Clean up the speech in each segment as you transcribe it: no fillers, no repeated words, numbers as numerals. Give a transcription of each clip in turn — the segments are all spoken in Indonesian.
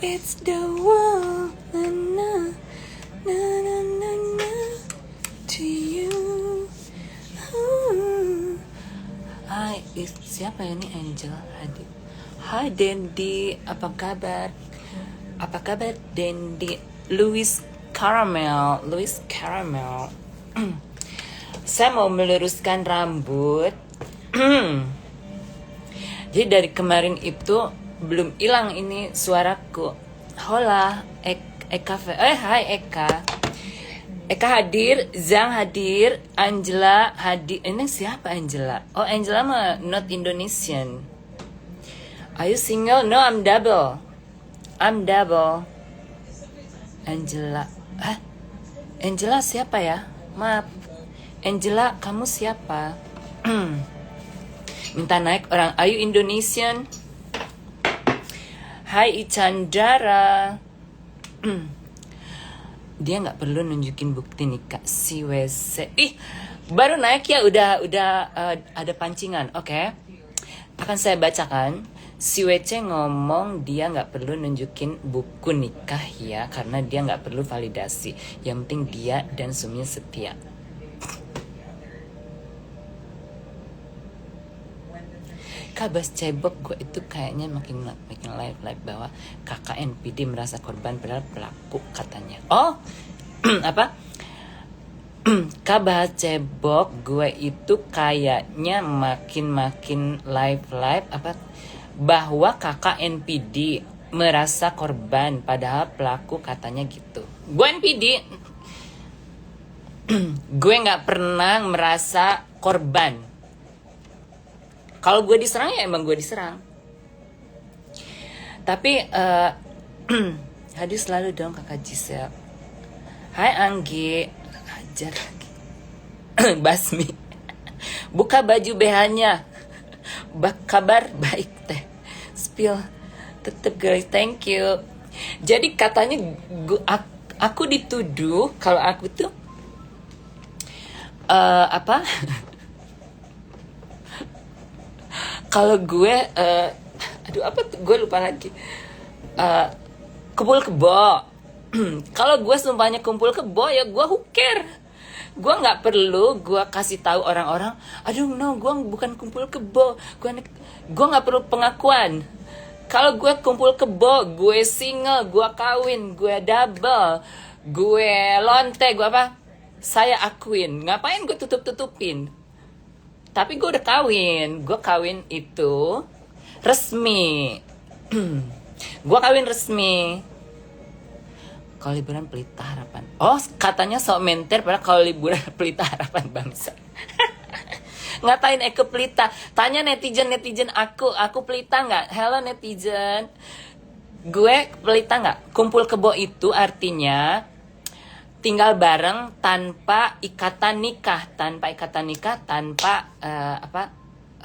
It's the world, na na na na na na to you. Hai, siapa ya ini? Angel Hadi. Hai Dendi, apa kabar? Apa kabar Dendi? Louis Caramel. Saya mau meluruskan rambut. Jadi dari kemarin itu belum hilang ini suaraku. Hola, hai Eka. Eka hadir, Zhang hadir, Angela hadir. Ini siapa Angela? Oh, Angela mah not Indonesian. Are you single? No, I'm double. Angela. Angela siapa ya? Maaf. Angela, kamu siapa? Minta naik orang. Are you Indonesian? Hai Ichandara. Dia nggak perlu nunjukin bukti nikah si WC. Baru naik ya udah ada pancingan. Oke. Akan saya bacakan. Si WC ngomong dia nggak perlu nunjukin buku nikah ya, karena dia nggak perlu validasi. Yang penting dia dan suaminya setia. Kabas cebok gue itu kayaknya makin live bahwa kakak NPD merasa korban padahal pelaku katanya. Oh, apa? Kabas cebok gue itu kayaknya makin live apa? Bahwa kakak NPD merasa korban padahal pelaku katanya gitu. Gue NPD, gue nggak pernah merasa korban. Kalau gue diserang ya emang gue diserang. Tapi hadir selalu dong kakak Gisel. Hai Anggi, hajar lagi. Basmi, buka baju BH-nya. Kabar baik teh. Spill, tetep guys, thank you. Jadi katanya aku dituduh kalau aku tuh apa? Kalau gue, gue lupa lagi. Kumpul kebo. Kalau gue sumpahnya kumpul kebo ya gue who care. Gue nggak perlu gue kasih tahu orang-orang. Aduh no, gue bukan kumpul kebo. Gue nggak perlu pengakuan. Kalau gue kumpul kebo, gue single, gue kawin, gue double, gue lonte, gue apa? Saya akuin. Ngapain gue tutup-tutupin? Tapi gue udah kawin. Gue kawin itu resmi. Gue kawin resmi. Kalau liburan Pelita Harapan. Oh, katanya sok menter padahal kalau liburan Pelita Harapan bangsa. Ngatain ke Pelita? Tanya netizen aku Pelita nggak? Hello netizen. Gue Pelita nggak? Kumpul kebo itu artinya tinggal bareng tanpa ikatan nikah, tanpa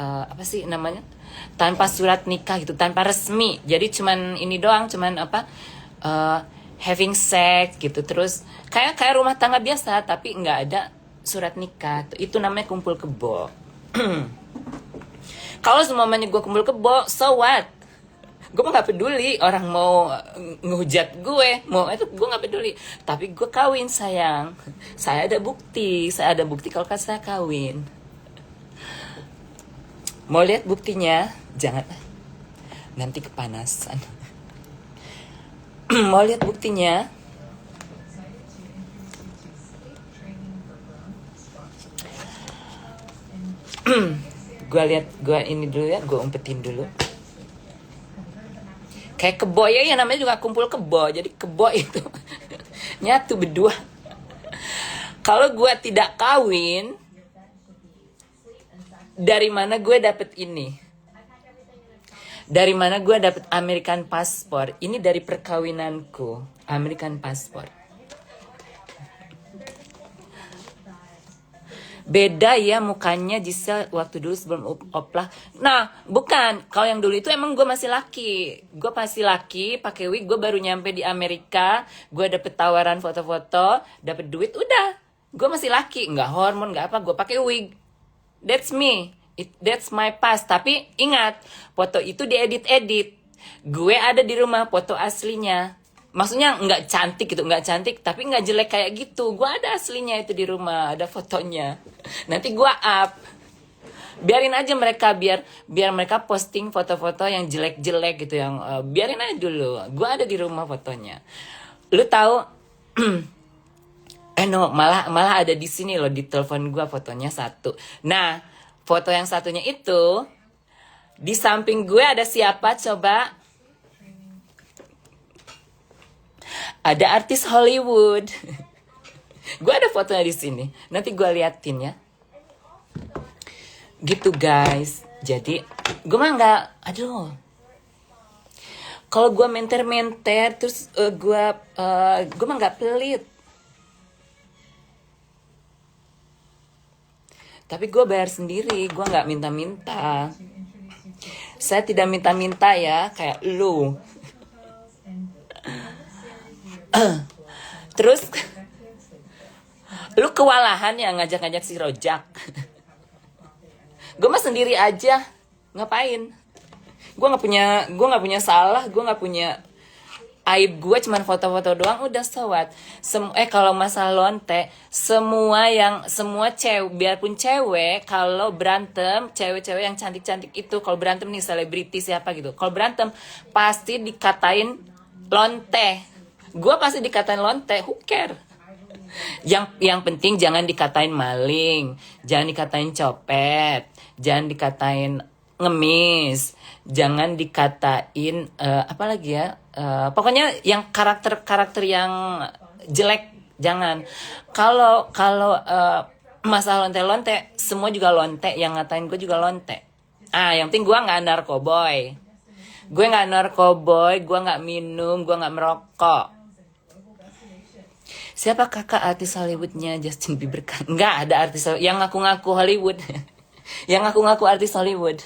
apa sih namanya, tanpa surat nikah gitu, tanpa resmi. Jadi cuman ini doang, cuman apa, having sex gitu, terus kayak rumah tangga biasa tapi nggak ada surat nikah. Itu namanya kumpul kebo. Kalau semuanya gue kumpul kebo, so what? Gue mah gak peduli orang mau ngehujat gue, mau itu gue gak peduli. Tapi gue kawin sayang. Saya ada bukti kalau kan saya kawin. Mau lihat buktinya? Jangan, nanti kepanasan. Mau lihat buktinya? Gue ini dulu ya, gue umpetin dulu. Kayak kebo ya, yang namanya juga kumpul kebo. Jadi kebo itu nyatu berdua. Kalau gue tidak kawin, dari mana gue dapet ini? Dari mana gue dapet American paspor? Ini dari perkawinanku, American paspor. Beda ya mukanya Gisel waktu dulu sebelum oplah. Nah, bukan. Kalau yang dulu itu emang gue masih laki. Gue masih laki, pakai wig. Gue baru nyampe di Amerika. Gue dapet tawaran foto-foto, dapet duit, udah. Gue masih laki, nggak hormon, nggak apa. Gue pakai wig. That's me. That's my past. Tapi ingat, foto itu diedit-edit. Gue ada di rumah foto aslinya. Maksudnya nggak cantik gitu, nggak cantik, tapi nggak jelek kayak gitu. Gue ada aslinya itu di rumah, ada fotonya. Nanti gue up. Biarin aja mereka, biar mereka posting foto-foto yang jelek-jelek gitu, yang biarin aja dulu. Gue ada di rumah fotonya. Lu tahu? No, malah ada di sini loh, di telepon gue fotonya satu. Nah, foto yang satunya itu di samping gue ada siapa coba? Ada artis Hollywood. Gue ada fotonya di sini. Nanti gue liatin ya. Gitu guys. Jadi gue mah nggak, aduh. Kalau gue menter-menter terus gue mah nggak pelit. Tapi gue bayar sendiri, gue nggak minta-minta. Saya tidak minta-minta ya, kayak lu. Terus lu kewalahan ya ngajak-ngajak si Rojak. Gue mah sendiri aja, ngapain? Gue nggak punya salah, gue nggak punya aib, gue cuman foto-foto doang udah sewat. Kalau masalah lonte, semua cewek, biarpun cewek, kalau berantem, cewek-cewek yang cantik-cantik itu kalau berantem nih, selebriti siapa gitu, kalau berantem pasti dikatain lonte. Gue pasti dikatain lonte, who care? Yang penting jangan dikatain maling, jangan dikatain copet, jangan dikatain ngemis, jangan dikatain apa lagi ya? Pokoknya yang karakter yang jelek jangan. Kalau masalah lonte-lonte, semua juga lonte, yang ngatain gue juga lonte. Yang penting gue nggak narkoboy. Gue nggak narkoboy, gue nggak minum, gue nggak merokok. Siapa kakak artis Hollywoodnya Justin Bieber? Nggak ada artis yang ngaku-ngaku Hollywood. Yang ngaku-ngaku artis Hollywood.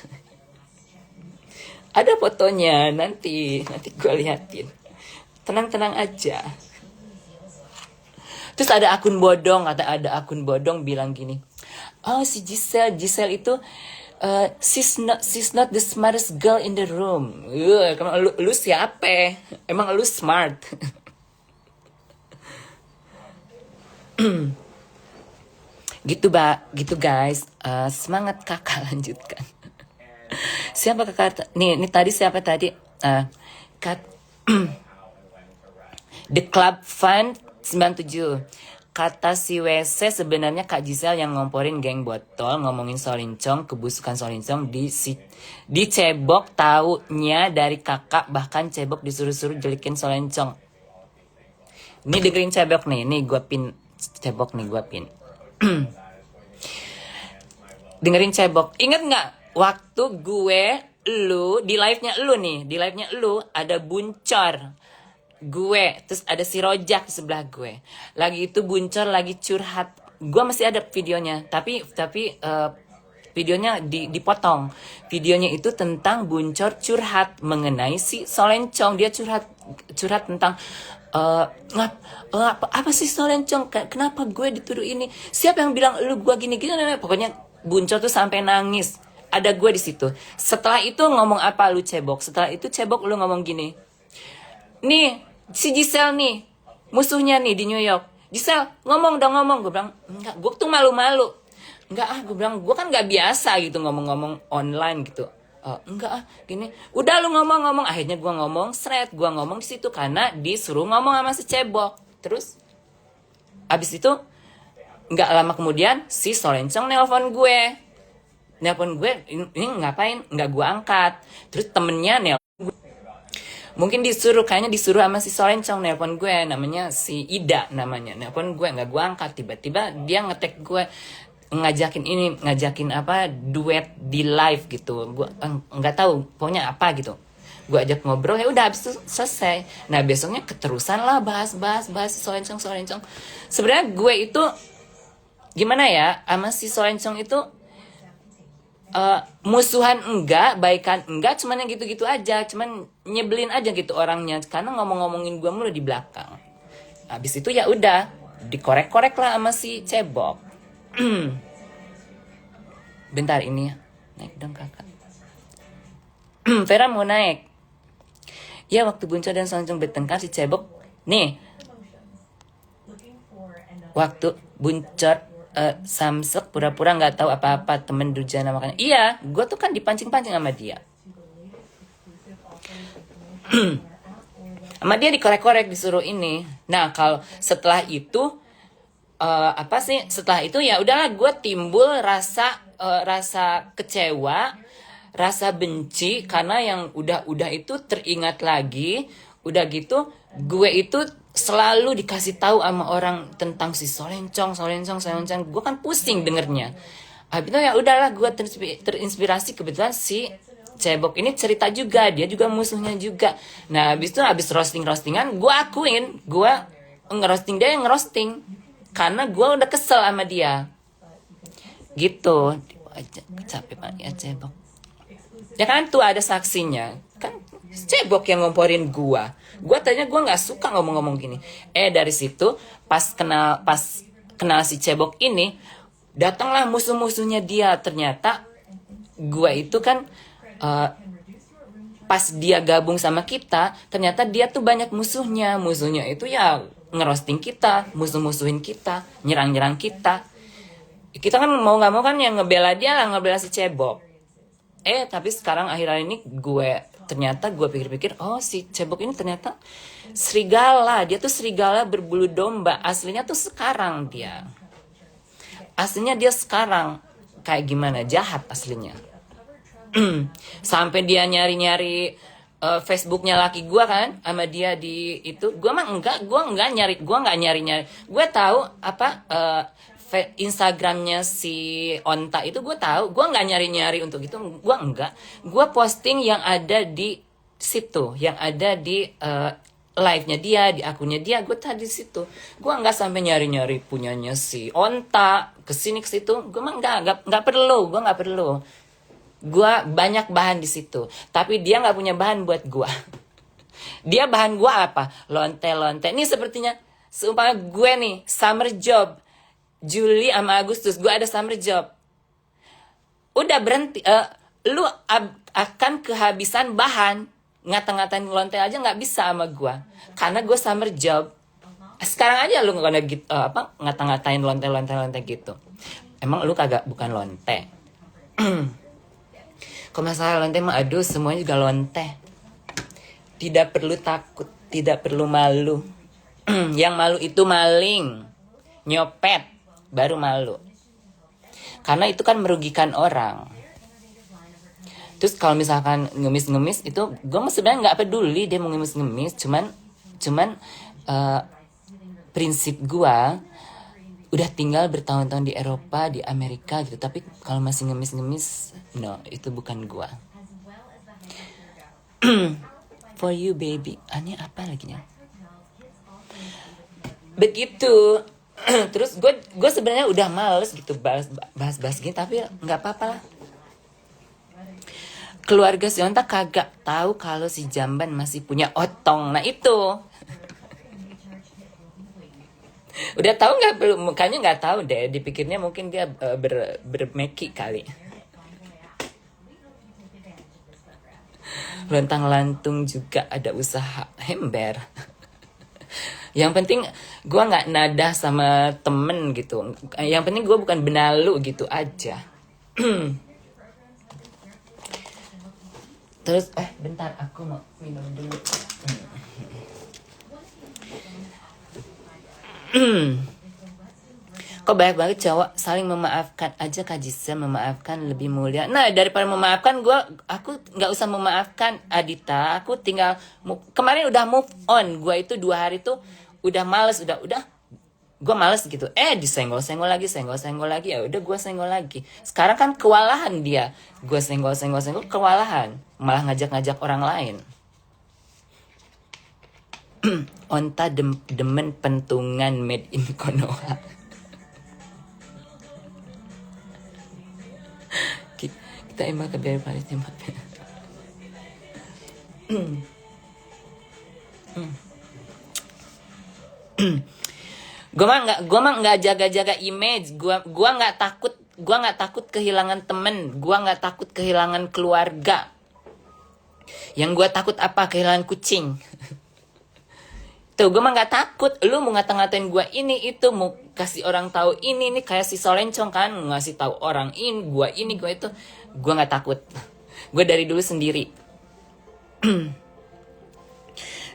Ada fotonya, nanti gue liatin. Tenang-tenang aja. Terus ada akun bodong, ada akun bodong bilang gini. Oh, si Giselle itu she's not the smartest girl in the room. Lu siapa? Emang lu smart? gitu guys. Semangat kakak, lanjutkan. Siapa kakak? Nih tadi siapa tadi? The Club Fund 97. Kata si WC, sebenarnya Kak Giselle yang ngomporin geng botol, ngomongin Solincong, kebusukan Solincong dicebok taunya dari kakak, bahkan cebok disuruh-suruh jelikin Solincong. Ini dengerin cebok nih gue pin cebok nih, gue pin. Dengerin cebok. Ingat nggak waktu lu di live-nya lu ada Buncor, gue, terus ada si Rojak di sebelah gue. Lagi itu Buncor lagi curhat. Gue masih ada videonya, tapi videonya dipotong. Videonya itu tentang Buncor curhat mengenai si Solencong. Dia curhat tentang apa sih Solencong? Kenapa gue dituduh ini? Siapa yang bilang lu gue gini? Pokoknya Buncor tuh sampai nangis. Ada gue di situ. Setelah itu ngomong apa lu cebok? Setelah itu cebok lu ngomong gini. Nih, si Giselle nih, musuhnya nih di New York. Giselle, ngomong dong, ngomong. Gue bilang, enggak, gue tuh malu-malu. Enggak gue bilang, gue kan gak biasa gitu ngomong-ngomong online gitu. Enggak gini. Udah lu ngomong-ngomong. Akhirnya gue ngomong, gue ngomong di situ karena disuruh ngomong sama si cebok. Terus, abis itu, nggak lama kemudian, si Solencong nelpon gue, ini ngapain? Nggak gue angkat. Terus temennya nelpon gue. Mungkin kayaknya disuruh sama si Solencong nelpon gue, namanya si Ida namanya. Nelpon gue, nggak gue angkat. Tiba-tiba dia ngetek gue, ngajakin apa, duet di live gitu. Gue nggak tahu, pokoknya apa gitu. Gue ajak ngobrol, ya udah habis itu selesai. Nah besoknya keterusan lah bahas Solencong. Sebenarnya gue itu gimana ya, sama si Solencong itu musuhan enggak, baikan enggak, cuman yang gitu-gitu aja, cuman nyebelin aja gitu orangnya karena ngomongin gue mulu di belakang. Habis itu ya udah dikorek-korek lah sama si cebok. Bentar ini ya, naik dong kakak. Vera mau naik. Ya waktu Buncor dan Sonjong bertengkar si Cebok nih, waktu Buncor Samsek pura-pura nggak tahu apa-apa temen Durjana makanya. Iya, gue tuh kan dipancing-pancing sama dia. Sama dia dikorek-korek disuruh ini. Nah kalau setelah itu apa sih? Setelah itu ya udahlah gue timbul rasa kecewa, rasa benci karena yang udah itu teringat lagi. Udah gitu gue itu selalu dikasih tahu sama orang tentang si Solencong. Gue kan pusing dengernya. Habis itu ya udahlah gue terinspirasi kebetulan si Cebok ini cerita juga, dia juga musuhnya juga. Nah habis itu habis roastingan gue akuin gue ngerosting, dia yang ngerosting karena gue udah kesel sama dia gitu. Capek banget ya Cebok ya kan, tuh ada saksinya kan, Cebok yang ngomporin gue tadinya gue nggak suka ngomong-ngomong gini. Dari situ pas kenal si Cebok ini, datanglah musuh-musuhnya dia. Ternyata gue itu kan pas dia gabung sama kita, ternyata dia tuh banyak musuhnya itu ya ngerosting kita, musuhin kita, nyerang kita. Kita kan mau nggak mau kan yang ngebela dia lah, ngebela si Cebok. Tapi sekarang akhir-akhir ini ternyata gue pikir-pikir, oh si Cebok ini ternyata serigala. Dia tuh serigala berbulu domba. Aslinya tuh sekarang dia. Aslinya dia sekarang kayak gimana, jahat aslinya. Sampai dia nyari-nyari Facebooknya laki gue kan, sama dia di itu. Gue nggak nyari. Gue tahu apa Instagramnya si Onta itu gue tahu. Gue nggak nyari untuk itu. Gue posting yang ada di situ, yang ada di live-nya dia, di akunnya dia. Gue tadi di situ. Gue nggak sampai nyari punyanya si Onta kesini ke situ. Gue mah nggak perlu. Gue nggak perlu. Gue banyak bahan di situ, tapi dia nggak punya bahan buat gue. Dia bahan gue apa? Lonte. Ini sepertinya seumpama gue nih summer job, Juli sama Agustus gue ada summer job. Udah berhenti, lu akan kehabisan bahan. Ngata-ngatain lonte aja nggak bisa sama gue, karena gue summer job. Sekarang aja lu nggak gitu, ngata-ngatain lonte gitu. Emang lu bukan lonte? Kalau masalah lonte mah aduh semuanya juga lonte. Tidak perlu takut, tidak perlu malu. Yang malu itu maling, nyopet, baru malu. Karena itu kan merugikan orang. Terus kalau misalkan ngemis itu, gue sebenarnya nggak peduli dia mau ngemis. Cuman prinsip gue udah tinggal bertahun-tahun di Eropa, di Amerika gitu. Tapi kalau masih ngemis, no, itu bukan gua. For you baby. Aneh apa lagi nya? Begitu. Terus gue sebenarnya udah males gitu bahas gini, tapi nggak apa-apa lah. Keluarga si Onta kagak tahu kalau si Jamban masih punya otong. Nah itu. Udah tahu nggak? Belum, mukanya nggak tahu deh. Dipikirnya mungkin dia bermeki kali. Lontang lantung juga ada usaha hember. Yang penting gue nggak nada sama temen gitu. Yang penting gue bukan benalu gitu aja. Terus bentar aku mau minum dulu. Kok banyak banget cowok saling memaafkan aja. Kak Jisa, memaafkan lebih mulia. Nah daripada memaafkan, aku nggak usah memaafkan Adita. Aku tinggal kemarin udah move on. Gue itu 2 hari tuh udah males, udah gue males gitu. Disenggol-senggol lagi, ya udah gue senggol lagi. Sekarang kan kewalahan dia. Gue senggol kewalahan, malah ngajak orang lain. Onta demen pentungan made in Konoha. Kita emang kebiar paling tembak. Gue mah nggak jaga image. Gue nggak takut kehilangan temen. Gue nggak takut kehilangan keluarga. Yang gue takut apa? Kehilangan kucing. Tuh, gue mah nggak takut. Lu mau ngata-ngatain gue ini itu, mau kasih orang tahu ini kayak si Solencong kan, ngasih tahu orang ini gue itu. Gue nggak takut. Gue dari dulu sendiri.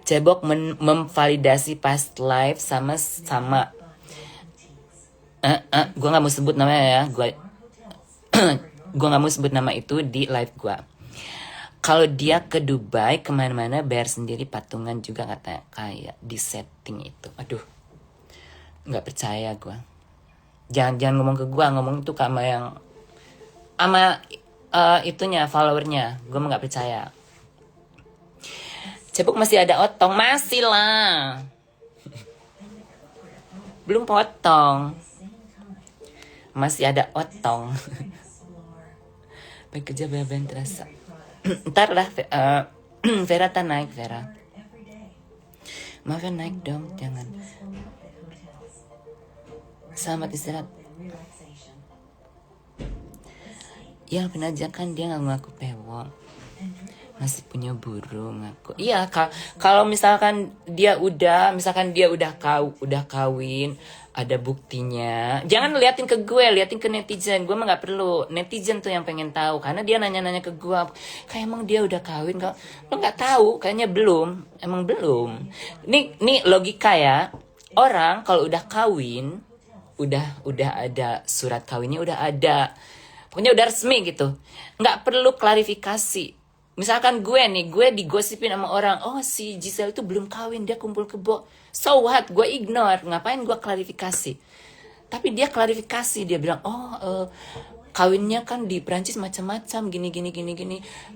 Cebok memvalidasi past life sama gue nggak mau sebut namanya ya. Gue nggak mau sebut nama itu di live gue. Kalau dia ke Dubai kemana-mana bayar sendiri, patungan juga katanya, kayak di setting itu. Aduh, nggak percaya gue. Jangan ngomong ke gue, ngomong itu sama yang itunya followernya. Gue mah nggak percaya. Cebok masih ada otong, masih lah. Belum potong, masih ada otong. Baik kerja beban terasa. Ntar lah, Vera tak naik, Vera. Maaf ya, naik dong, jangan. Selamat istirahat. Ya, benar kan dia nggak ngaku pewong. Masih punya burung ngaku. Iya, kalau misalkan dia udah kawin, ada buktinya. Jangan liatin ke gue, liatin ke netizen. Gue mah nggak perlu. Netizen tuh yang pengen tahu, karena dia nanya-nanya ke gue. Kayak emang dia udah kawin? Lo nggak tahu? Kayaknya belum. Emang belum. Nih logika ya. Orang kalau udah kawin, udah ada surat kawinnya, udah ada. Pokoknya udah resmi gitu. Nggak perlu klarifikasi. Misalkan gue digosipin sama orang, oh si Giselle itu belum kawin, dia kumpul kebo. So what? Gue ignore. Ngapain gue klarifikasi? Tapi dia klarifikasi, dia bilang, kawinnya kan di Perancis macam-macam, gini.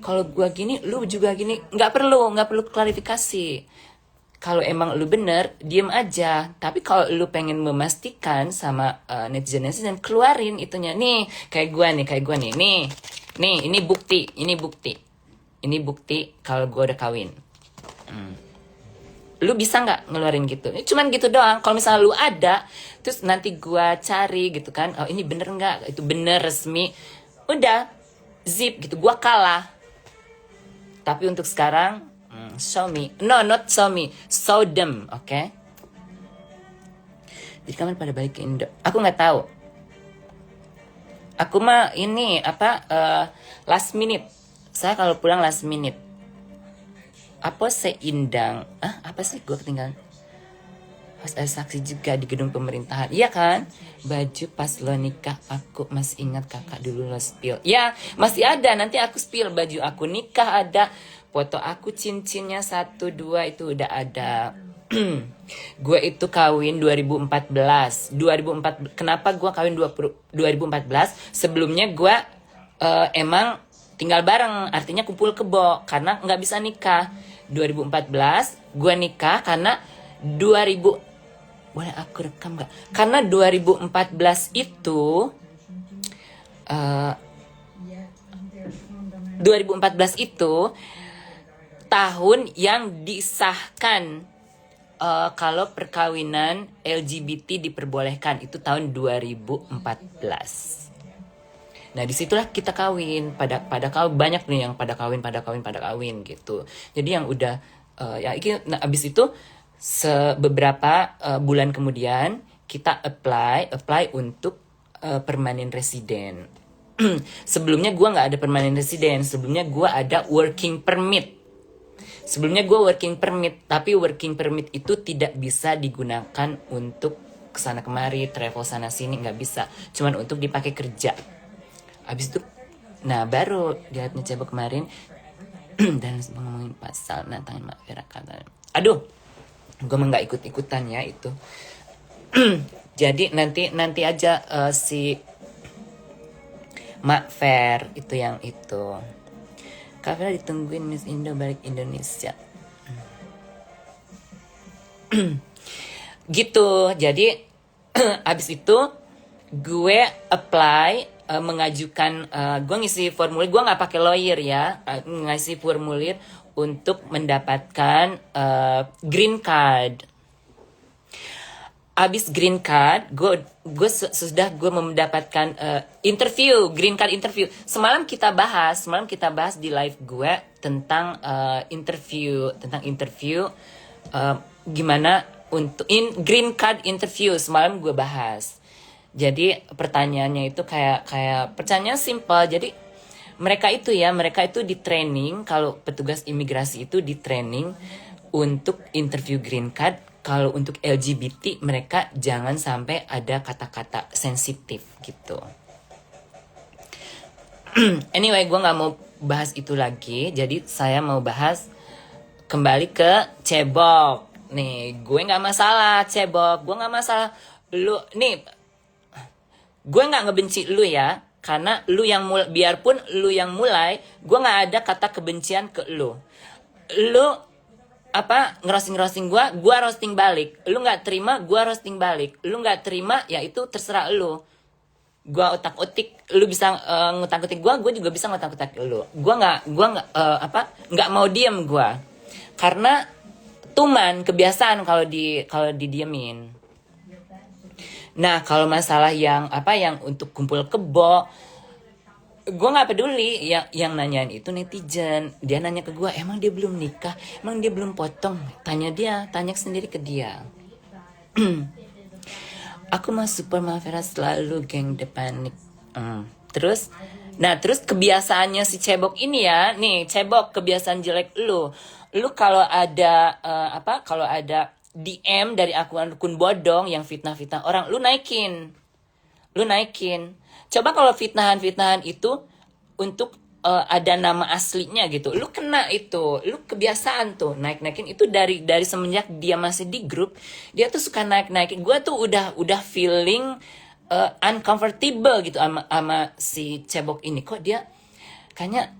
Kalau gue gini, lu juga gini. Nggak perlu klarifikasi. Kalau emang lu bener, diem aja. Tapi kalau lu pengen memastikan sama netizen, keluarin itunya. Nih, kayak gue nih. Nih, ini bukti. Ini bukti kalau gue udah kawin. Lu bisa nggak ngeluarin gitu? Cuman gitu doang. Kalau misalnya lu ada, terus nanti gue cari gitu kan. Oh ini bener nggak? Itu bener resmi. Udah, zip gitu. Gue kalah. Tapi untuk sekarang, show me. No, not show me. Show them, oke? Okay? Jadi kapan pada balik ke Indo? Aku nggak tahu. Aku mah ini last minute. Saya kalau pulang last minute. Apa seindang? Apa sih gue ketinggalan? Harus ada saksi juga di gedung pemerintahan. Iya kan? Baju pas lo nikah, aku masih ingat kakak dulu lo spill. Ya, masih ada. Nanti aku spill baju aku nikah ada. Foto aku cincinnya 1, 2 itu udah ada. Gue itu kawin 2014. Kenapa gue kawin 2014? Sebelumnya gue emang tinggal bareng, artinya kumpul kebo, karena nggak bisa nikah. 2014 gue nikah karena 2000, boleh aku rekam nggak? Karena 2014 itu 2014 itu tahun yang disahkan kalau perkawinan LGBT diperbolehkan, itu tahun 2014. Nah disitulah kita kawin, pada kawin banyak nih yang pada kawin gitu. Jadi yang udah nah abis itu beberapa bulan kemudian kita apply untuk permanent resident. Sebelumnya gue nggak ada permanent resident, sebelumnya gue ada working permit. Tapi working permit itu tidak bisa digunakan untuk kesana kemari, travel sana sini, nggak bisa. Cuman untuk dipakai kerja. Abis itu, nah baru lihatnya Cebok kemarin dan ngomongin pasal nantangin Mak Vera kata, aduh, gue mah nggak ikut-ikutan ya itu. Jadi nanti aja si Mak Ver itu yang itu. Kak Vera ditungguin Miss Indo balik Indonesia. Gitu, jadi abis itu gue apply. Mengajukan, gue ngisi formulir, gue nggak pakai lawyer ya, ngisi formulir untuk mendapatkan green card. abis green card, sudah gue mendapatkan interview, green card interview. Semalam kita bahas di live gue tentang interview, gimana untuk green card interview. Semalam gue bahas. Jadi pertanyaannya itu kayak pertanyaan simpel. Jadi mereka itu di training, kalau petugas imigrasi itu di training untuk interview green card. Kalau untuk LGBT mereka jangan sampai ada kata-kata sensitif gitu. Anyway, gue nggak mau bahas itu lagi. Jadi saya mau bahas kembali ke cebok. Nih, gue nggak masalah cebok. Gue nggak masalah. Lu nih, gue nggak ngebenci lu ya. Karena lu yang biarpun lu yang mulai, gue nggak ada kata kebencian ke lu. Lu ngerosting gue roasting balik. Lu nggak terima, gue roasting balik. Lu nggak terima, ya itu terserah lu. Gue otak-otik, lu bisa ngutak-ngutik gue juga bisa ngutak-ngutik lu. Gue nggak mau diem gue, karena tuman kebiasaan kalau didiemin. Nah, kalau masalah yang untuk kumpul kebo, gue nggak peduli. Yang nanyain itu netizen. Dia nanya ke gue, emang dia belum nikah, emang dia belum potong. Tanya sendiri ke dia. Aku mah super Mavera selalu geng depanik. Terus kebiasaannya si cebok ini ya, nih cebok, kebiasaan jelek lu kalau ada kalau ada DM dari akun bodong yang fitnah orang, lu naikin. Coba kalau fitnahan itu untuk ada nama aslinya gitu, lu kena itu, lu kebiasaan tuh naikin itu dari semenjak dia masih di grup, dia tuh suka naikin. Gue tuh udah feeling uncomfortable gitu sama si cebok ini. Kok dia kayaknya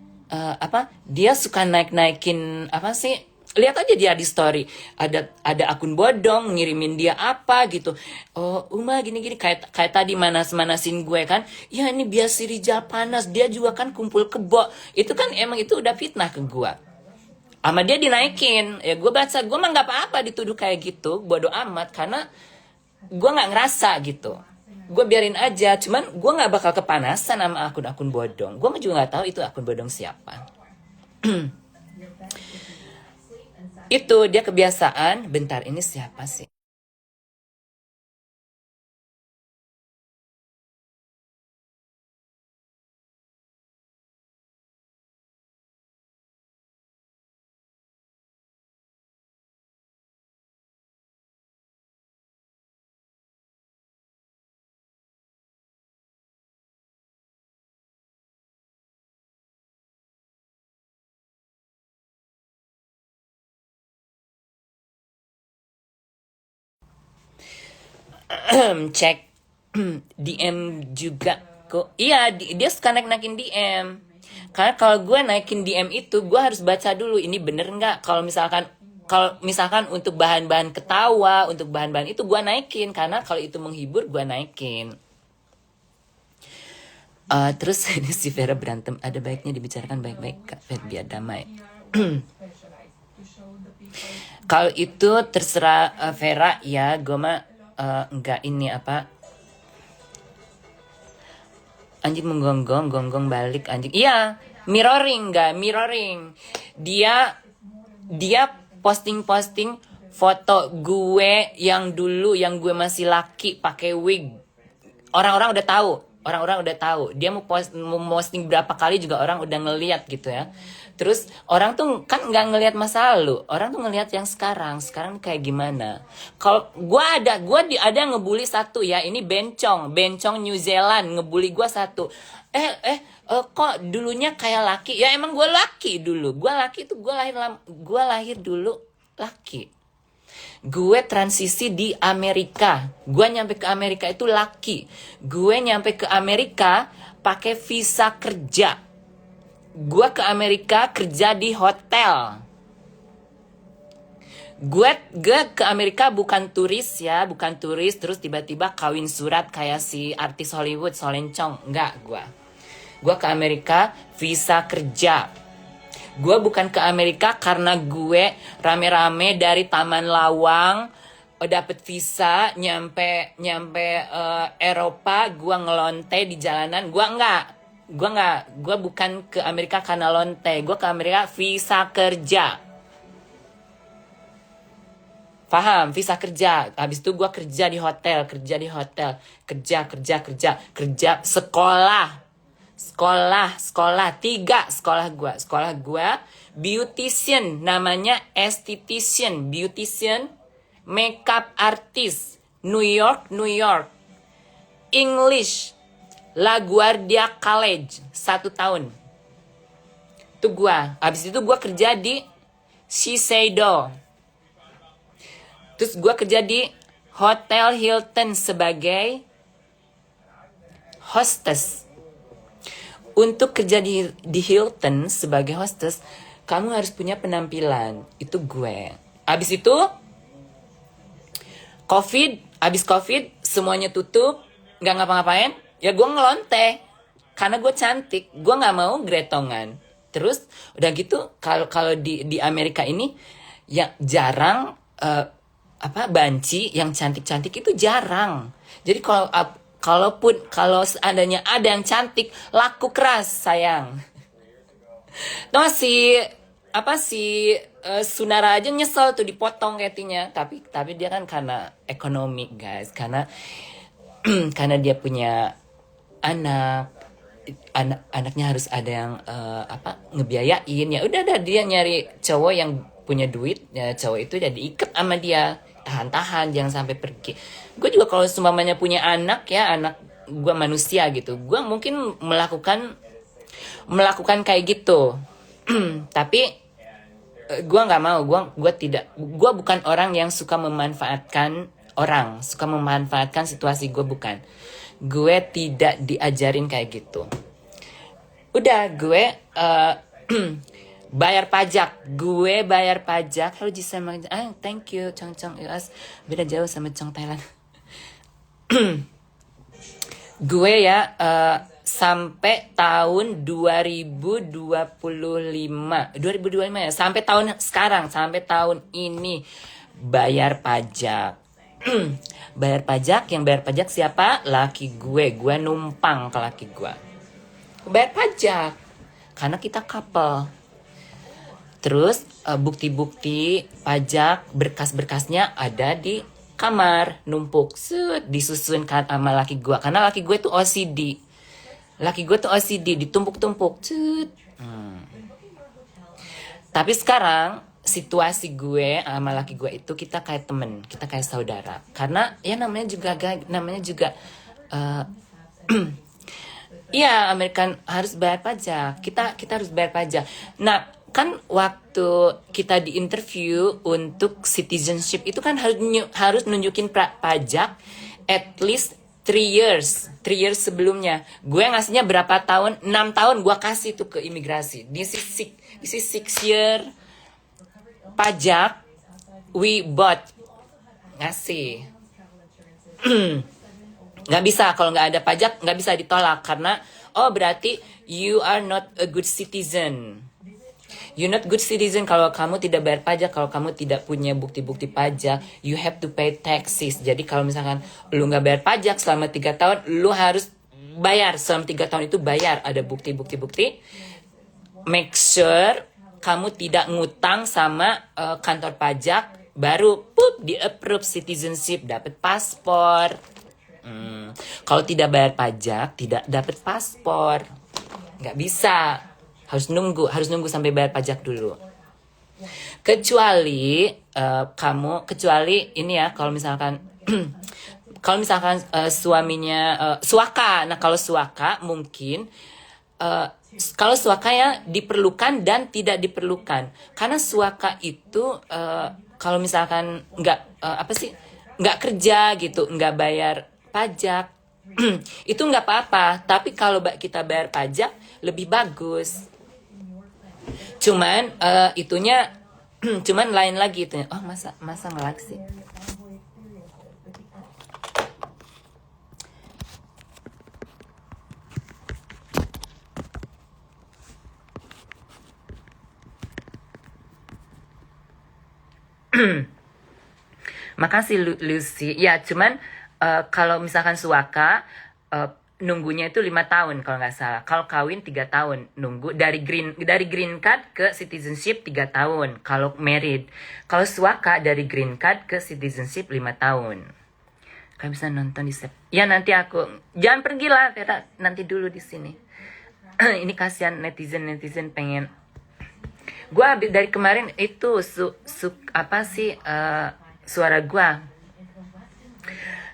dia suka naikin apa sih? Lihat aja dia di story, ada akun bodong ngirimin dia apa gitu. Oh, Uma gini kayak tadi manasin gue kan. Ya ini biar si Rijal panas, dia juga kan kumpul kebo. Itu kan emang itu udah fitnah ke gue. Sama dia dinaikin. Ya gue baca, gue mah nggak apa-apa dituduh kayak gitu, bodo amat, karena gue nggak ngerasa gitu. Gue biarin aja, cuman gue nggak bakal kepanasan sama akun-akun bodong. Gue juga nggak tahu itu akun bodong siapa. Itu dia kebiasaan. Bentar, ini siapa sih? Cek DM juga kok. Iya, dia suka naikin DM. Karena kalau gue naikin DM itu, gue harus baca dulu ini bener nggak. Kalau misalkan untuk bahan-bahan ketawa, untuk bahan-bahan itu gue naikin, karena kalau itu menghibur gue naikin. Terus ini si Vera berantem, ada baiknya dibicarakan baik-baik Kak Fer, biar damai. Kalau itu terserah Vera ya, gue mah enggak ini anjing gonggong balik anjing. Iya, mirroring. Dia posting foto gue yang dulu, yang gue masih laki pakai wig. Orang-orang udah tahu. Dia mau posting berapa kali juga orang udah ngeliat gitu ya. Terus orang tuh kan nggak ngelihat masa lalu, orang tuh ngelihat yang sekarang kayak gimana. Kalau gue ada ngebully satu ya, ini bencong New Zealand ngebully gue satu. Kok dulunya kayak laki? Ya emang gue laki dulu. Gue laki tuh gue lahir dulu laki. Gue transisi di Amerika. Gue nyampe ke Amerika itu laki. Gue nyampe ke Amerika pakai visa kerja. Gue ke Amerika kerja di hotel. Gue ke Amerika bukan turis terus tiba-tiba kawin surat kayak si artis Hollywood Solencong. Enggak, gue ke Amerika visa kerja. Gue bukan ke Amerika karena gue rame-rame dari Taman Lawang dapet visa nyampe nyampe Eropa, gua ngelonte di jalanan. Gua bukan ke Amerika karena lonte, gua ke Amerika visa kerja. Paham? Visa kerja. Habis itu gua kerja di hotel, kerja sekolah 3 sekolah gua beautician, namanya beautician, makeup artist, New York, English, LaGuardia College 1 tahun. Itu gua. Habis itu gua kerja di Shiseido. Terus gua kerja di Hotel Hilton sebagai hostess. Untuk kerja di Hilton sebagai hostess, kamu harus punya penampilan. Itu gue. Abis itu, abis COVID, semuanya tutup, nggak ngapa-ngapain, ya gue ngelonte. Karena gue cantik, gue nggak mau gretongan. Terus, udah gitu, kalau di Amerika ini, ya jarang, banci yang cantik-cantik itu jarang. Jadi kalau seandainya ada yang cantik, laku keras sayang. Tuh si Sunara aja nyesel tuh dipotong ketinya. Tapi dia kan karena ekonomi guys, karena karena dia punya anaknya harus ada yang ngebiayain. Ya udah dia nyari cowok yang punya duit, ya cowok itu jadi ikat sama dia, tahan jangan sampai pergi. Gue juga kalau semuanya punya anak gue manusia gitu, gue mungkin melakukan kayak gitu. Tapi gue nggak mau, gue bukan orang yang suka memanfaatkan orang, suka memanfaatkan situasi. Gue tidak diajarin kayak gitu. Udah gue bayar pajak. Hello Jisem, thank you Chong US. Beda jauh sama Chong Thailand. Gue ya sampai tahun 2025 ya, sampai tahun ini bayar pajak. Yang bayar pajak siapa? Laki gue numpang ke laki gue. Bayar pajak karena kita couple. Terus bukti-bukti pajak, berkas-berkasnya ada di kamar, numpuk, disusunkan sama laki gue. Karena laki gue tuh OCD. Ditumpuk-tumpuk. Tapi sekarang situasi gue sama laki gue itu kita kayak temen, kita kayak saudara. Karena ya namanya juga iya, Amerika harus bayar pajak. Kita harus bayar pajak. Nah, kan waktu kita di interview untuk citizenship itu kan harus nunjukin pajak at least 3 years sebelumnya. Gue ngasihnya berapa tahun? 6 tahun gue kasih tuh ke imigrasi. This is 6 year pajak we bought. Ngasih. Nggak bisa, kalau nggak ada pajak nggak bisa ditolak. Karena berarti you are not a good citizen. You're not good citizen kalau kamu tidak bayar pajak, kalau kamu tidak punya bukti-bukti pajak. You have to pay taxes. Jadi kalau misalkan lu nggak bayar pajak selama 3 tahun, lu harus bayar selama 3 tahun itu bayar. Ada bukti-bukti. Make sure kamu tidak ngutang sama kantor pajak, baru di approve citizenship, dapat paspor. Kalau tidak bayar pajak, tidak dapat paspor. Nggak bisa. Harus nunggu sampai bayar pajak dulu. Kecuali ini ya, kalau misalkan suaminya suaka. Nah, kalau suaka mungkin kalau suaka ya diperlukan dan tidak diperlukan. Karena suaka itu kalau misalkan nggak kerja gitu, nggak bayar pajak, itu nggak apa-apa. Tapi kalau kita bayar pajak lebih bagus. Cuman cuman lain lagi itunya. Oh, masa nge-lag sih? Makasih Lucy. Ya, cuman kalau misalkan Suaka nunggunya itu 5 tahun kalau nggak salah. Kalau kawin 3 tahun nunggu dari green card ke citizenship 3 tahun. Kalau married, kalau Suaka dari green card ke citizenship 5 tahun. Kalian bisa nonton di ya nanti aku jangan pergi lah Vera, nanti dulu di sini. Ini kasihan netizen pengen. Gua habis dari kemarin itu apa sih suara gua.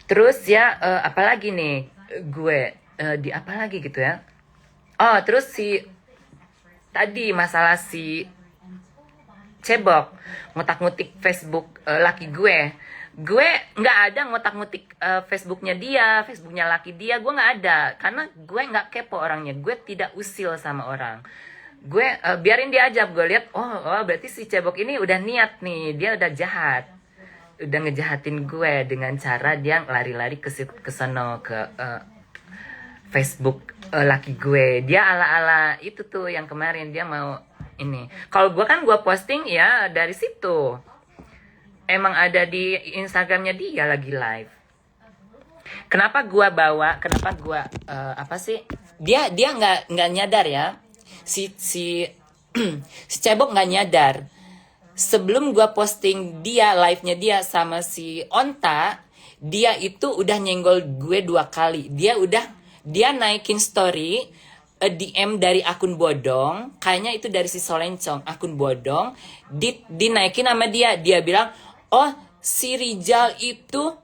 Terus ya apalagi nih gue di apa lagi gitu ya. Oh terus tadi masalah si Cebok ngotak-ngutik Facebook laki gue nggak ada ngotak-ngutik Facebooknya laki dia, gue nggak ada karena gue nggak kepo orangnya, gue tidak usil sama orang. Gue biarin dia aja, gue lihat oh berarti si Cebok ini udah niat nih, dia udah jahat, udah ngejahatin gue dengan cara dia lari-lari ke sono ke Facebook laki gue. Dia ala-ala itu tuh yang kemarin dia mau ini. Kalau gue kan gue posting ya dari situ. Emang ada di Instagramnya dia lagi live. Kenapa gue apa sih? Dia nggak nyadar ya. Si si Cebok nggak nyadar. Sebelum gue posting dia live-nya dia sama si Onta, dia itu udah nyenggol gue 2 kali. Dia naikin story DM dari akun bodong, kayaknya itu dari si Solencong, akun bodong, dinaikin sama dia. Dia bilang, oh si Rijal itu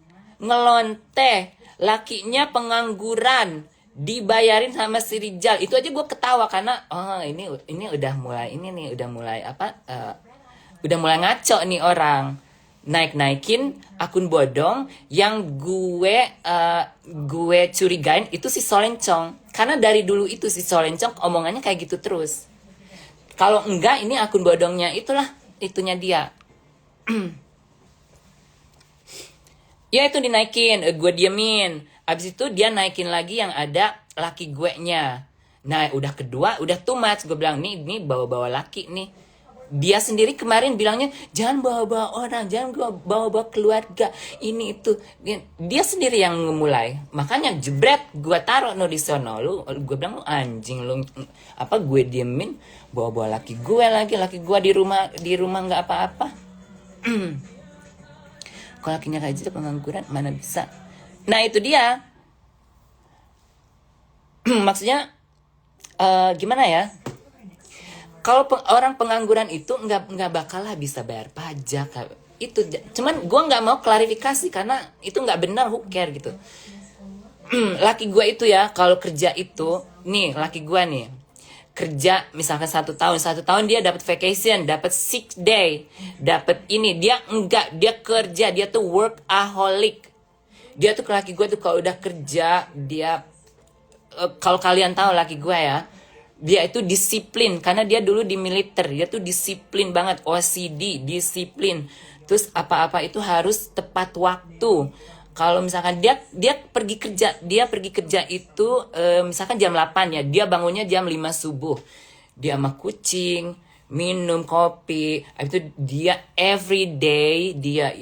ngelonte, lakinya pengangguran, dibayarin sama si Rijal. Itu aja gue ketawa karena ini udah mulai udah mulai ngaco nih orang. Naikin akun bodong yang gue curigain itu si Solencong. Karena dari dulu itu si Solencong omongannya kayak gitu terus. Kalau enggak ini akun bodongnya itunya dia. Ya itu dinaikin, gue diemin. Abis itu dia naikin lagi yang ada laki gue nya. Nah udah kedua, udah too much. Gue bilang nih bawa-bawa laki nih. Dia sendiri kemarin bilangnya jangan bawa-bawa orang, jangan bawa-bawa keluarga, ini itu. Dia sendiri yang memulai. Makanya jebret gue taruh di sono. Gue bilang lu anjing lu, apa gue diemin bawa-bawa laki gue di rumah nggak apa-apa. Kalau lakinya kayak gitu pengangguran mana bisa. Nah itu dia. Maksudnya gimana ya? Kalau orang pengangguran itu nggak bakal lah bisa bayar pajak. Itu cuman gue nggak mau klarifikasi karena itu nggak benar, who care gitu. Laki gue itu ya kalau kerja itu nih, laki gue nih kerja misalkan 1 tahun dia dapat vacation, dapat 6 day, dapat ini. Dia kerja, dia tuh workaholic. Dia tuh laki gue tuh kalau udah kerja dia kalau kalian tahu laki gue ya, dia itu disiplin karena dia dulu di militer. Dia tuh disiplin banget, OCD, disiplin. Terus apa-apa itu harus tepat waktu. Kalau misalkan dia pergi kerja itu misalkan jam 8 ya, dia bangunnya jam 5 subuh. Dia sama kucing, minum kopi. Habis itu dia everyday dia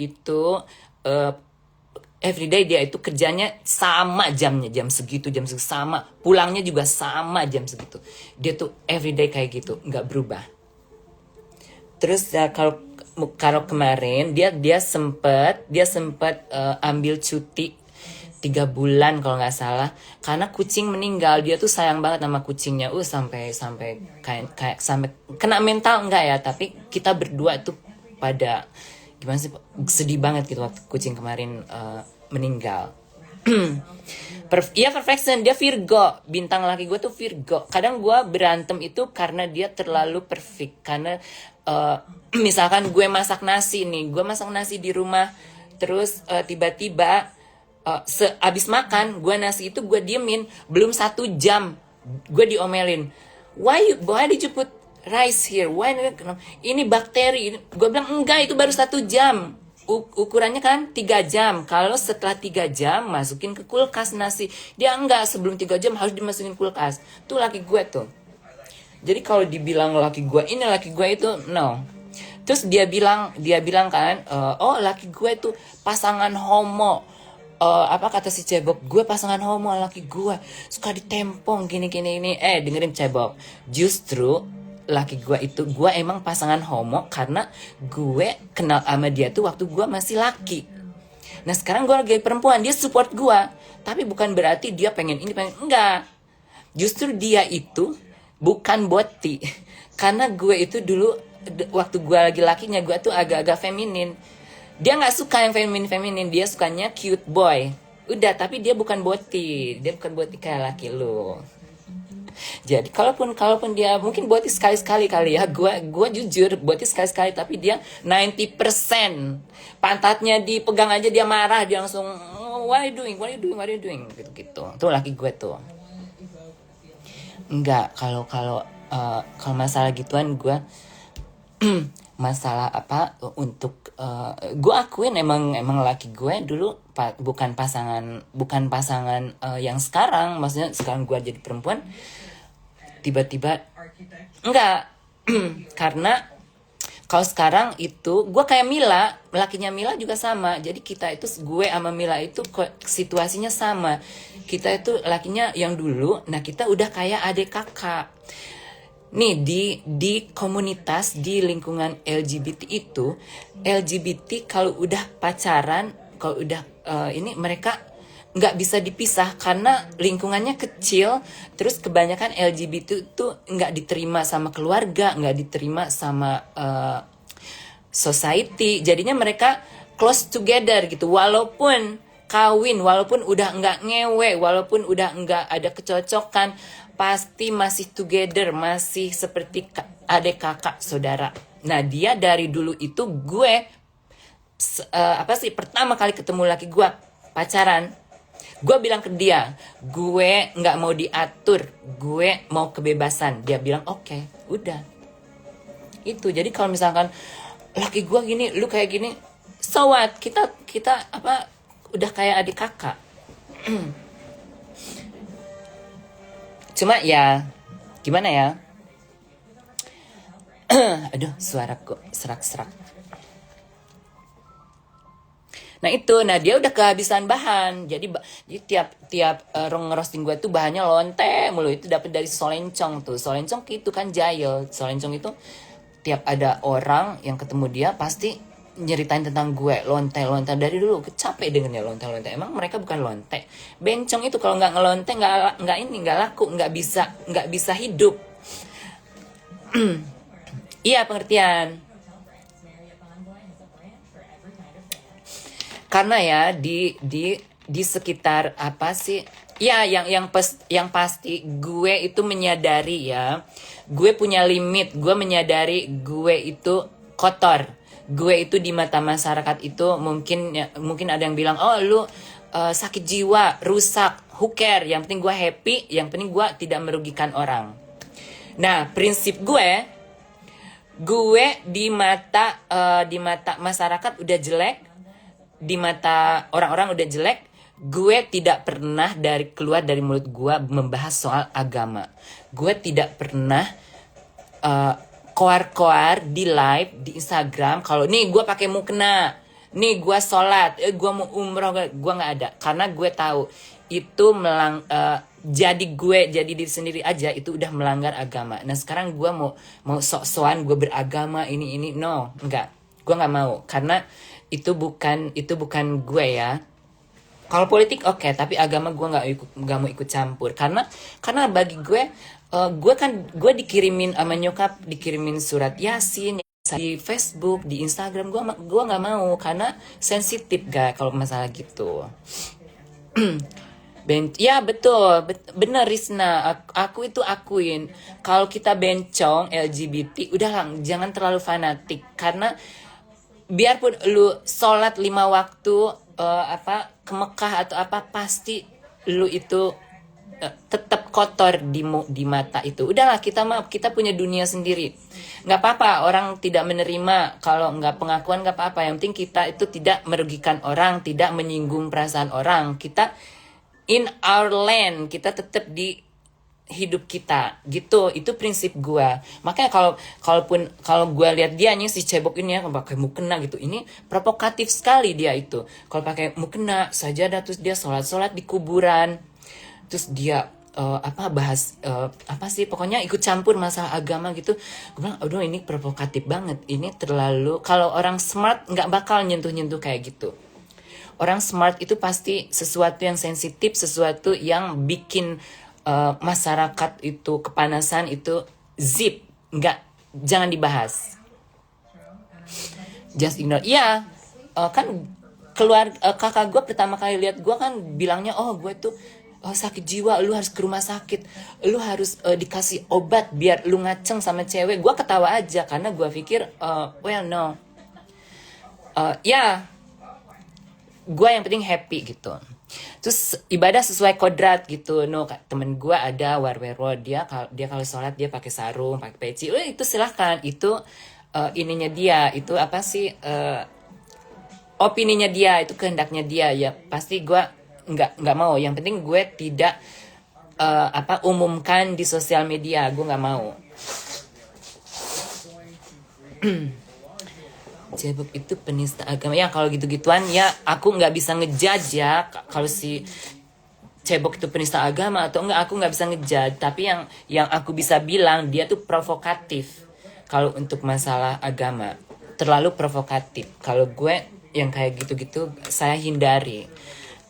itu kerjanya sama jamnya, jam segitu sama, pulangnya juga sama jam segitu. Dia tuh everyday kayak gitu, nggak berubah. Terus ya kalau kemarin dia sempet ambil cuti 3 bulan kalau nggak salah karena kucing meninggal. Dia tuh sayang banget sama kucingnya, sampai kayak sampai kena mental enggak ya, tapi kita berdua tuh pada gimana sih, sedih banget gitu waktu kucing kemarin meninggal. Perfection, dia Virgo, bintang laki gue tuh Virgo. Kadang gue berantem itu karena dia terlalu perfect. Karena misalkan gue masak nasi di rumah, terus tiba-tiba abis makan gue nasi itu gue diemin, belum 1 jam gue diomelin, why did you put rice here, ini bakteri. Gue bilang enggak, itu baru 1 jam. Ukurannya kan 3 jam. Kalau setelah 3 jam masukin ke kulkas nasi. Dia enggak, sebelum 3 jam harus dimasukin kulkas. Tuh laki gue tuh. Jadi kalau dibilang laki gue ini, laki gue itu, no. Terus dia bilang kan, oh laki gue tuh pasangan homo. Apa kata si Cebok, gue pasangan homo, laki gue suka ditempong gini ini. Dengerin Cebok, justru laki gue itu, gue emang pasangan homo karena gue kenal sama dia tuh waktu gue masih laki. Nah sekarang gue lagi perempuan, dia support gue, tapi bukan berarti dia pengen ini pengen enggak. Justru dia itu bukan boti, karena gue itu dulu waktu gue lagi lakinya, gue tuh agak-agak feminin. Dia nggak suka yang feminin, dia sukanya cute boy. Udah, tapi dia bukan boti kayak laki lu. Jadi kalaupun dia mungkin boti sekali kali ya, gue jujur boti sekali tapi dia 90%. Pantatnya dipegang aja dia marah, dia langsung what are you doing gitu. Tuh laki gue tuh. Enggak, kalau masalah gituan gue masalah apa untuk gue akuin emang laki gue dulu bukan pasangan yang sekarang. Maksudnya sekarang gue jadi perempuan tiba-tiba enggak. Karena kalau sekarang itu gue kayak Mila, lakinya Mila juga sama. Jadi kita itu, gue sama Mila itu situasinya sama. Kita itu lakinya yang dulu, nah kita udah kayak adik kakak. Nih di komunitas, di lingkungan LGBT itu, LGBT kalau udah pacaran, kalau udah ini mereka nggak bisa dipisah karena lingkungannya kecil. Terus kebanyakan LGBT itu nggak diterima sama keluarga, nggak diterima sama society. Jadinya mereka close together gitu, walaupun kawin, walaupun udah nggak ngewe, walaupun udah nggak ada kecocokan, pasti masih together, masih seperti adik kakak saudara. Nah dia dari dulu itu gue pertama kali ketemu laki gue pacaran, gue bilang ke dia, gue nggak mau diatur, gue mau kebebasan. Dia bilang oke, udah. Itu jadi kalau misalkan laki gue gini, lu kayak gini, so what? Kita apa udah kayak adik kakak. Cuma ya gimana ya? Aduh, suara kok serak-serak. Nah dia udah kehabisan bahan. Jadi tiap ngerosting gue tuh bahannya lonte mulu. Itu dapat dari Solencong tuh. Solencong itu kan jahil. Solencong itu tiap ada orang yang ketemu dia pasti nyeritain tentang gue. Lonte dari dulu capek dengernya lonte. Emang mereka bukan lonte. Bencong itu kalau nggak ngelonte nggak laku, nggak bisa hidup. Iya, pengertian. Karena ya di sekitar apa sih? Ya yang pasti gue itu menyadari ya. Gue punya limit, gue menyadari gue itu kotor. Gue itu di mata masyarakat itu mungkin ada yang bilang, "Oh, lu sakit jiwa, rusak, who care? Yang penting gue happy, yang penting gue tidak merugikan orang." Nah, prinsip gue di mata masyarakat udah jelek, di mata orang-orang udah jelek. Gue tidak pernah keluar dari mulut gue membahas soal agama. Gue tidak pernah koar-koar di live di Instagram kalau nih gue pakai mukena, nih gue sholat, gue mau umroh, gue nggak ada. Karena gue tahu itu jadi diri sendiri aja itu udah melanggar agama. Nah sekarang gue mau sok-sokan gue beragama ini no, enggak, gue nggak mau karena itu bukan gue ya. Kalau politik oke, tapi agama gue nggak mau ikut campur karena bagi gue gue dikirimin sama nyokap, dikirimin surat Yasin di Facebook, di Instagram, gue nggak mau karena sensitif gak kalau masalah gitu. Ya betul, bener Risna, aku itu akuin kalau kita bencong LGBT udahlah jangan terlalu fanatik karena biarpun lu sholat 5 waktu ke Mekah atau apa pasti lu itu tetap kotor di mata itu. Udahlah kita punya dunia sendiri. Nggak apa-apa orang tidak menerima kalau nggak pengakuan, nggak apa-apa. Yang penting kita itu tidak merugikan orang, tidak menyinggung perasaan orang. Kita in our land, kita tetap di hidup kita gitu. Itu prinsip gua. Makanya kalau gua lihat dia nih, si cebok ini ya pakai mukena gitu, ini provokatif sekali dia itu. Kalau pakai mukena sajadah, terus dia sholat di kuburan, terus dia bahas apa sih, pokoknya ikut campur masalah agama gitu. Gue bilang aduh ini provokatif banget, ini terlalu. Kalau orang smart nggak bakal nyentuh kayak gitu. Orang smart itu pasti sesuatu yang sensitif, sesuatu yang bikin masyarakat itu kepanasan, itu zip, jangan dibahas, just ignore. Iya, kan kakak gue pertama kali lihat gue kan bilangnya, oh gue tuh sakit jiwa, lu harus ke rumah sakit, lu harus dikasih obat biar lu ngaceng sama cewek. Gue ketawa aja karena gue pikir well no, ya gue yang penting happy gitu. Terus ibadah sesuai kodrat gitu. No, temen gue ada warwero, dia kalau sholat dia pakai sarung, pakai peci. Itu silahkan, itu ininya dia, itu apa sih, opininya dia, itu kehendaknya dia. Ya pasti gue nggak mau. Yang penting gue tidak umumkan di sosial media, gue nggak mau. Cebok itu penista agama ya, kalau gitu-gituan ya aku nggak bisa ngejudge ya kalau si cebok itu penista agama atau enggak, aku nggak bisa ngejudge. Tapi yang aku bisa bilang dia tuh provokatif. Kalau untuk masalah agama terlalu provokatif. Kalau gue yang kayak gitu-gitu saya hindari,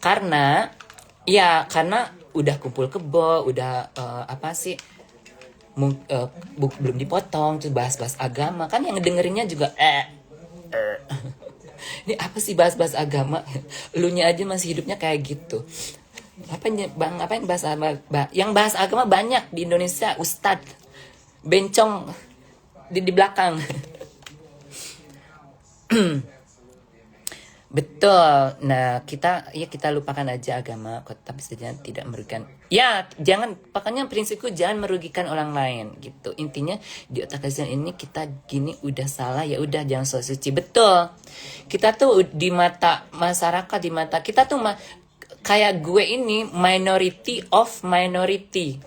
karena udah kumpul kebo, udah belum dipotong tuh bahas-bahas agama, kan yang ngedengerinnya juga ini apa sih bahas-bahas agama, elunya aja masih hidupnya kayak gitu. Ngapain bahas agama? Yang bahas agama banyak di Indonesia, ustadz bencong di belakang. Betul. Nah, kita lupakan aja agama, tapi setidaknya tidak merugikan. Ya, jangan, pokoknya prinsipku jangan merugikan orang lain gitu. Intinya di otak kalian ini kita gini udah salah, ya udah jangan sok suci. Betul. Kita tuh di mata masyarakat, di mata kita tuh kayak gue ini minority of minority.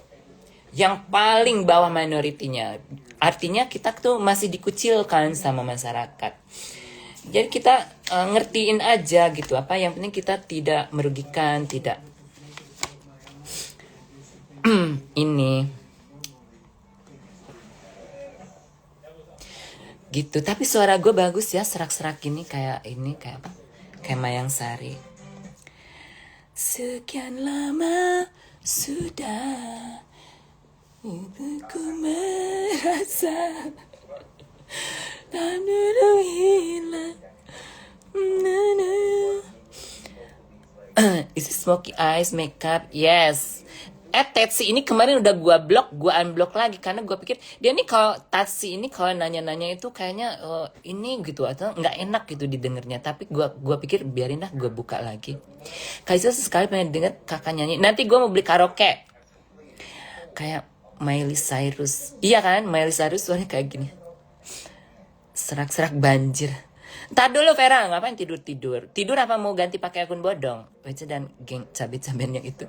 Yang paling bawah minoritinya. Artinya kita tuh masih dikucilkan sama masyarakat. Jadi kita ngertiin aja gitu, apa yang penting kita tidak merugikan, tidak ini gitu. Tapi suara gue bagus ya, serak-serak gini, kayak apa, kayak Mayang Sari. Sekian lama sudah ku merasa tak hilang. Is it smoky eyes makeup? Yes. Tetsi ini kemarin udah gue unblock lagi karena gue pikir dia nih, kalau Tatsi ini kalau nanya-nanya itu kayaknya ini gitu atau nggak enak gitu didengarnya. Tapi gue pikir biarin lah, gue buka lagi. Kaisa sekali pengen denger kakak nyanyi. Nanti gue mau beli karaoke kayak Miley Cyrus. Iya kan, Miley Cyrus suaranya kayak gini. Serak-serak banjir. Ntar dulu Vera, ngapain tidur? Tidur apa mau ganti pakai akun bodong? Baca dan geng cabai-cabennya itu.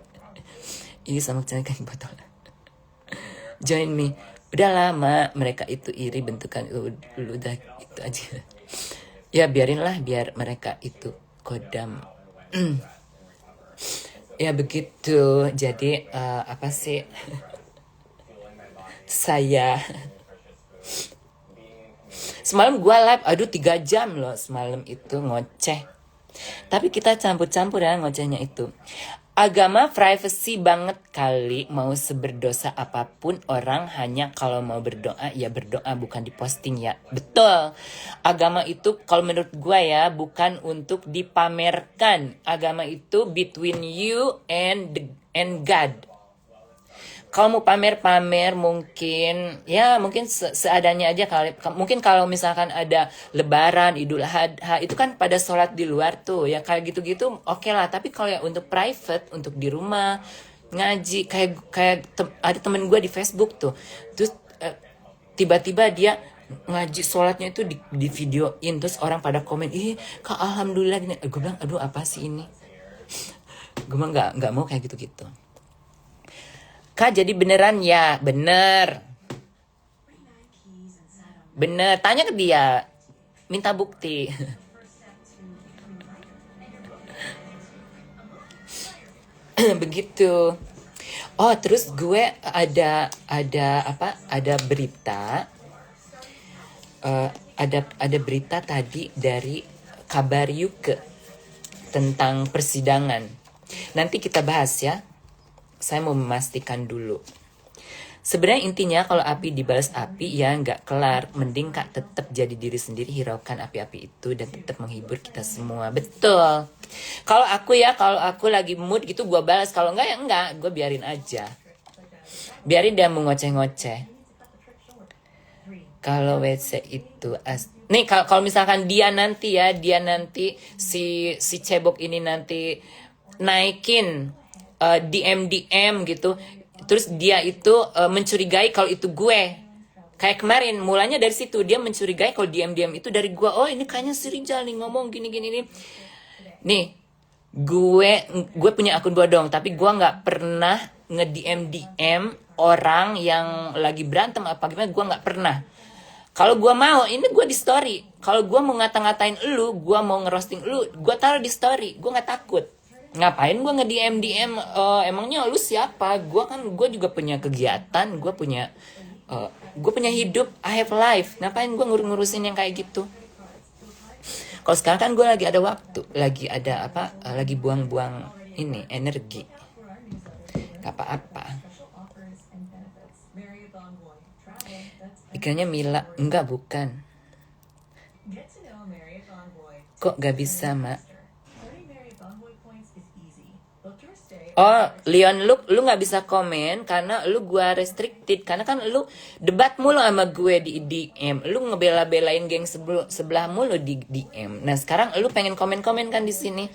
Ini sama cantik botol. Join me. Udah lama mereka itu iri bentukan udah itu aja. Ya biarinlah, biar mereka itu kodam. Ya begitu. Jadi apa sih? Saya semalam gue live, 3 jam loh semalam itu ngoceh. Tapi kita campur-campur ya ngocehnya itu. Agama privacy banget kali, mau seberdosa apapun orang hanya kalau mau berdoa ya berdoa, bukan diposting ya. Betul. Agama itu kalau menurut gue ya bukan untuk dipamerkan. Agama itu between you and God. Kalau mau pamer-pamer mungkin seadanya aja kali. Mungkin kalau misalkan ada Lebaran, Idul Adha, itu kan pada sholat di luar tuh ya, kayak gitu-gitu oke lah. Tapi kalau ya untuk private, untuk di rumah ngaji, ada temen gue di Facebook tuh, terus tiba-tiba dia ngaji sholatnya itu di videoin, terus orang pada komen, ih kak alhamdulillah gini. Gue bilang aduh apa sih ini, gue mah nggak mau kayak gitu-gitu. Kak, jadi beneran ya? Bener. Bener. Tanya ke dia. Minta bukti. Begitu. Oh, terus gue ada apa? Ada berita. eh, ada berita tadi dari Kabar Yuke tentang persidangan. Nanti kita bahas ya. Saya mau memastikan dulu. Sebenarnya intinya kalau api dibalas api ya nggak kelar. Mending Kak tetap jadi diri sendiri, hiraukan api-api itu dan tetap menghibur kita semua. Betul. Kalau aku lagi mood gitu gue balas. Kalau enggak ya enggak, gue biarin aja. Biarin dia mau ngoceh-ngoceh. Kalau WC itu nih kalau misalkan dia nanti si cebok ini nanti naikin DM gitu, terus dia itu mencurigai kalau itu gue. Kayak kemarin mulanya dari situ dia mencurigai kalau DM itu dari gue. Oh, ini kayaknya si Rijal nih ngomong gini nih. Nih, gue punya akun bodong, tapi gue nggak pernah nge-DM orang yang lagi berantem apa gimana, gue nggak pernah. Kalau gue mau, ini gue di story. Kalau gue mau ngata-ngatain lu, gue mau ngerosting lu, gue taruh di story. Gue nggak takut. Ngapain gue nge-DM? Emangnya lu siapa? Gue juga punya kegiatan, gue punya hidup, I have life. Ngapain gue ngurusin yang kayak gitu? Kalau sekarang kan gue lagi ada waktu, lagi buang-buang ini energi. Gak apa-apa. Ikannya Mila, enggak bukan. Kok gak bisa, Mak? Oh, Leon, lu nggak bisa komen karena lu gua restricted, karena kan lu debat mulu sama gue di DM, lu ngebela-belain geng sebelah mulu di DM. Nah sekarang lu pengen komen-komen kan di sini.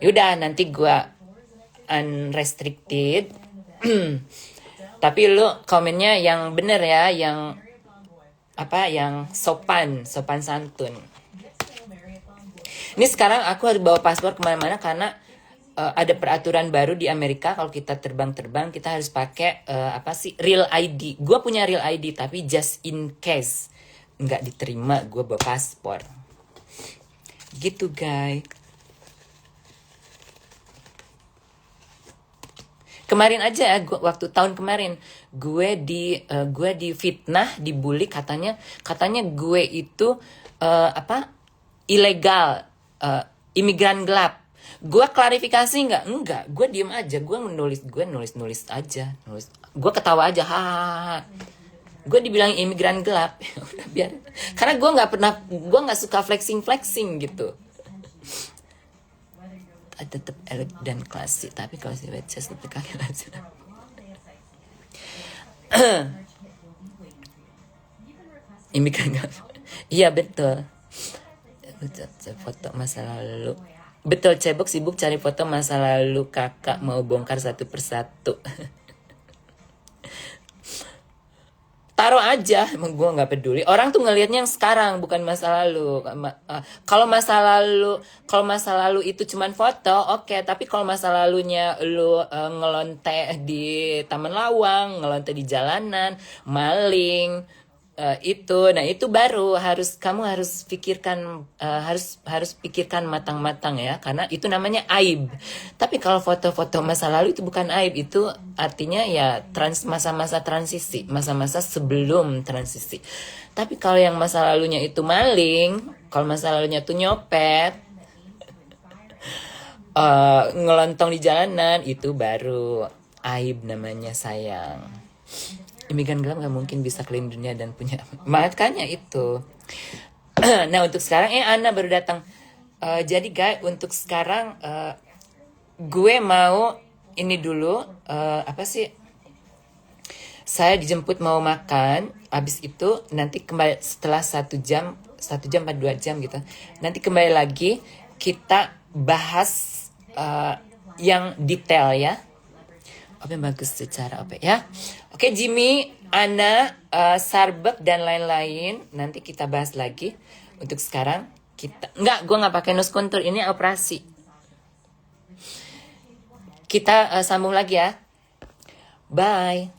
Yaudah nanti gua unrestricted. Tapi lu komennya yang bener ya, yang sopan santun. Ini sekarang aku harus bawa paspor kemana-mana karena ada peraturan baru di Amerika. Kalau kita terbang kita harus pakai real ID. Gue punya real ID tapi just in case nggak diterima gue bawa paspor. Gitu guys. Kemarin aja waktu tahun kemarin gue di fitnah, dibully katanya gue itu ilegal, imigran gelap. Gue klarifikasi enggak, gue diem aja, gue nulis aja, gue ketawa aja, hahaha. Gue dibilang imigran gelap, udah biar, karena gue nggak suka flexing gitu. Tetap elit dan klasik, tapi kalau si Wetches lebih kaki aja. Imigran gelap, iya betul. Foto masa lalu. Betul, cebok sibuk cari foto masa lalu, kakak mau bongkar satu persatu. Taruh aja, emang gue nggak peduli. Orang tuh ngelihatnya yang sekarang, bukan masa lalu. Kalau masa lalu itu cuman foto, oke. Tapi kalau masa lalunya lu ngelonte di Taman Lawang, ngelonte di jalanan, maling, nah itu baru kamu harus pikirkan, harus pikirkan matang-matang ya, karena itu namanya aib. Tapi kalau foto-foto masa lalu itu bukan aib, itu artinya ya masa-masa transisi, masa-masa sebelum transisi. Tapi kalau yang masa lalunya itu maling, kalau masa lalunya itu nyopet, ngelontong di jalanan, itu baru aib namanya, sayang. Imigran gelap gak mungkin bisa keliling dunia dan punya, makanya itu. Nah untuk sekarang Ana baru datang. Jadi guys, untuk sekarang gue mau ini dulu, saya dijemput mau makan. Abis itu nanti kembali setelah 1 jam 2 jam gitu. Nanti kembali lagi kita bahas yang detail ya. Apa yang bagus secara ya. Oke, Jimmy, Ana, Sarbek dan lain-lain nanti kita bahas lagi. Untuk sekarang gue nggak pakai nose contour, ini operasi. Kita sambung lagi ya. Bye.